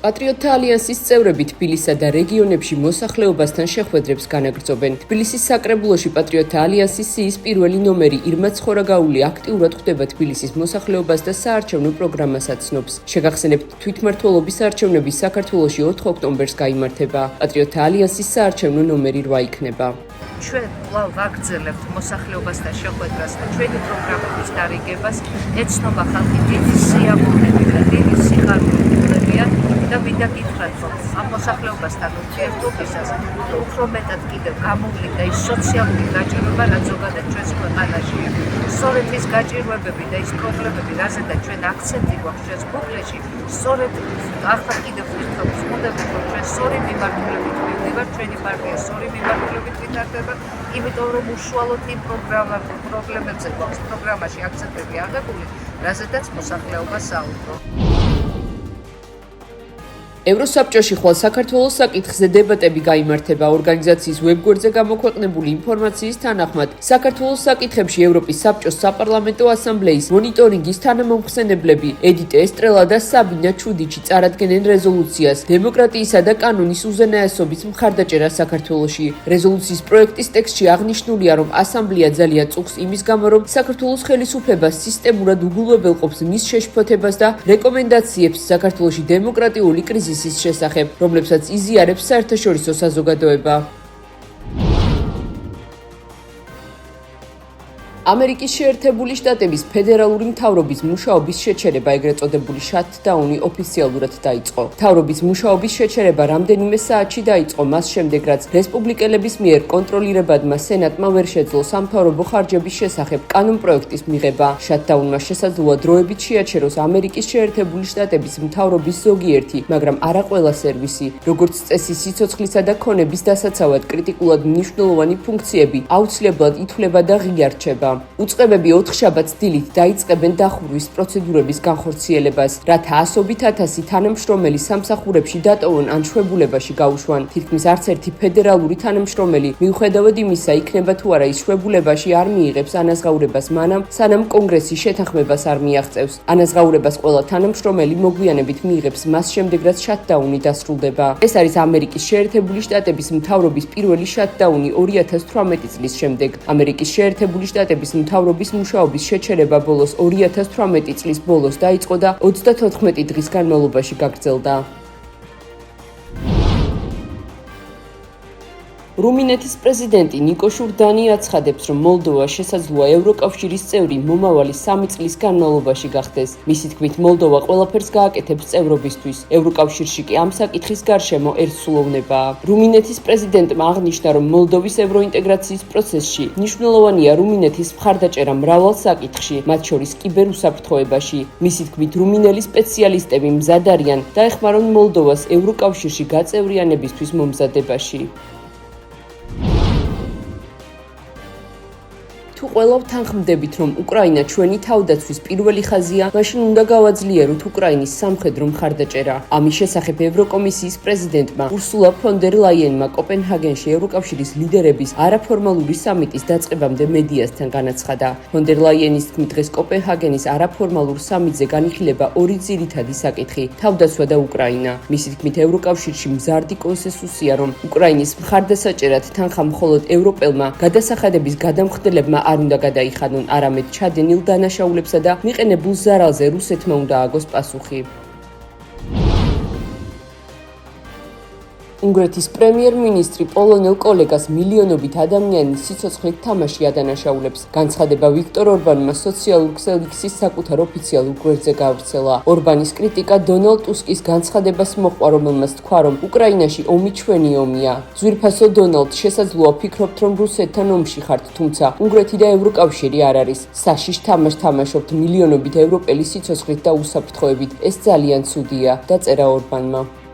პატრიოტთა ალიანსის წევრები თბილისსა და რეგიონებში მოსახლეობასთან შეხვედრებს განაგრძობენ. თბილისის საკრებულოში პატრიოტთა ალიანსის სიის პირველი ნომერი ირმა ცხორაგაული აქტიურად ხვდება თბილისის მოსახლეობას და საარჩევნო პროგრამას აცნობს. შეგახსენებთ, თვითმმართველობის არჩევნები საქართველოში 4 ოქტომბერს გაიმართება. პატრიოტთა ალიანსის საარჩევნო ნომერი 8 იქნება. ჩვენ კვლავ ვაგრძელებთ მოსახლეობასთან შეხვედრას და ჩვენი პროგრამების გარიგებას. ეცნობა ხალხი დიდი სიამოვნებით და დიდი სიხარულით და მინდა გითხრათ, რომ ამ მოსახლეობასთან ურთიერთობისას უფრო მეტად კიდევ გამოვლინდა ის სოციალური გაჭირვება, რაც ზოგადად ჩვენს ქვეყანაშია. სწორედ ის გაჭირვებები და ის პრობლემები, რაზედაც ჩვენ აქცენტი გვაქვს ჩვენს ბუკლეტში, სწორედ ახლა კიდევ ერთხელ ვწმუნდებით, რომ ჩვენ სწორი მიმართულებით მივდივართ, ჩვენი პარტია სწორი მიმართულებით ვითარდება, იმიტომ რომ უშუალოდ იმ პრობლემებზე გვაქვს პროგრამაში აქცენტები აღებული, რაზედაც მოსახლეობა საუბრობს. ევროსაბჭოში ხვალ საქართველოს საკითხზე დებატები გაიმართება. ორგანიზაციის ვებგვერდზე გამოქვეყნებული ინფორმაციის თანახმად, საქართველოს საკითხებში ევროპის საბჭოს საპარლამენტო ასამბლეის მონიტორინგის თანამომხსენებლები ედიტ ესტრელა და საბინა ჩუდიჩი წარადგენენ რეზოლუციას დემოკრატიისა და კანონის უზენაესობის მხარდაჭერა საქართველოში. რეზოლუციის პროექტის ტექსტში აღნიშნულია, რომ ასამბლეა ძალიან წუხს იმის გამო, რომ საქართველოს ხელისუფლებას სისტემურად უგულვებელყოფს მის შეშფოთებას და რეკომენდაციებს საქართველოში დემოკრატიული კრიზისის შესახებ, რომლებსაც იზიარებს საერთაშორისო საზოგადოება. ამერიკის შეერთებული შტატების ფედერალური მთავრობის მუშაობის შეჩერება, ეგრეთ წოდებული შატდაუნი, ოფიციალურად დაიწყო. მთავრობის მუშაობის შეჩერება რამდენიმე საათში დაიწყო, მას შემდეგ, რაც რესპუბლიკელების მიერ კონტროლირებადმა სენატმა ვერ შეძლო სამთავრობო ხარჯების შესახებ კანონპროექტის მიღება. შატდაუნმა შესაძლოა დროებით შეაჩეროს ამერიკის შეერთებული შტატების მთავრობის ზოგიერთი, მაგრამ არა ყველა სერვისი. როგორც წესი, სიცოცხლისა და ქონების დასაცავად კრიტიკულად მნიშვნელოვანი ფუნქციები აუცილებლად ითვლება და ღია რჩება. უწყებები 4 შაბათს დილით დაიწყებენ დახურვის პროცედურების განხორციელებას, რათა ასობით ათასი თანამშრომელი სამსახურებში დატოვონ ან შვებულებაში გაუშვან. თითქმის არც ერთი ფედერალური თანამშრომელი, მიუხედავად იმისა, იქნება თუ არა ის შვებულებაში, არ მიიღებს ანაზღაურებას მანამ, სანამ კონგრესი შეთანხმებას არ მიაღწევს. ანაზღაურებას ყველა თანამშრომელი მოგვიანებით მიიღებს მას შემდეგ, რაც შატდაუნი დასრულდება. ეს არის ამერიკის შეერთებული შტატების მთავრობის პირველი შატდაუნი 2018 წლის შემდეგ. ამერიკის შეერთებული შტატების მთავრობის მუშაობის შეჩერება ბოლოს 2018 წლის ბოლოს დაიწყო და 34 დღის განმავლობაში გაგრძელდა. რუმინეთის პრეზიდენტი ნიკო შურდანი აცხადებს, რომ მოლდოვა შესაძლოა ევროკავშირის წევრი მომავალი 3 წლის განმავლობაში გახდეს. მისი თქმით, მოლდოვა ყველაფერს გააკეთებს წევრობისთვის. ევროკავშირში კი ამ საკითხის გარშემო ერთსულოვნებაა. რუმინეთის პრეზიდენტმა აღნიშნა, რომ მოლდოვის ევროინტეგრაციის პროცესში მნიშვნელოვანია რუმინეთის მხარდაჭერა მრავალ საკითხში, მათ შორის კიბერუსაფრთხოებაში. მისი თქმით, რუმინელი სპეციალისტები მზად არიან დაეხმარონ მოლდოვას ევროკავშირში გაწევრიანებისთვის მომზადებაში. თუ ყველა ვთანხმდებით, რომ უკრაინა ჩვენი თავდაცვის პირველი ხაზია, მაშინ უნდა გავაძლიეროთ უკრაინის სამხედრო მხარდაჭერა. ამის შესახებ ევროკომისიის პრეზიდენტმა ურსულა ფონ დერ ლაიენმა კოპენჰაგენში ევროკავშირის ლიდერების არაფორმალური სამიტის დაწყებამდე მედიასთან განაცხადა. ფონ დერ ლაიენის თქმით, დღეს კოპენჰაგენის არაფორმალურ სამიტზე განიხილება ორი ძირითადი საკითხი: თავდაცვა და უკრაინა. მისი თქმით, ევროკავშირში მზარდი კონსენსუსია, რომ უკრაინის მხარდასაჭერად თანხა მხოლოდ ევროპელმა გადასახადების გადამხდელებმა არ უნდა გადაიხადონ, არამედ ჩადენილ დანაშაულებსა და მიყენებულ ზარალზე რუსეთმა უნდა ააგოს პასუხი. უნგრეთის პრემიერ-მინისტრი პოლონელ კოლეგას მილიონობით ადამიანის სიცოცხლით თამაში ადანაშაულებს. განცხადება ვიქტორ ორბანმა სოციალურ ქსელიქსის საკუთარ ოფიციალურ გვერდზე გაავრცელა. ორბანის კრიტიკა დონალდ ტუსკის განცხადებას მოჰყვა, რომელმაც თქვა, რომ უკრაინაში ომი ჩვენი ომია. ძვირფასო დონალდ, შესაძლოა ფიქრობთ, რომ რუსეთთან ომში ხართ, თუმცა უნგრეთი და ევროკავშირი არ არის. საშიშ თამაშს თამაშობთ მილიონობით ევროპელის სიცოცხლით და უსაფრთხოებით. ეს ძალიან ცუდია, დაწერა ორბანმა.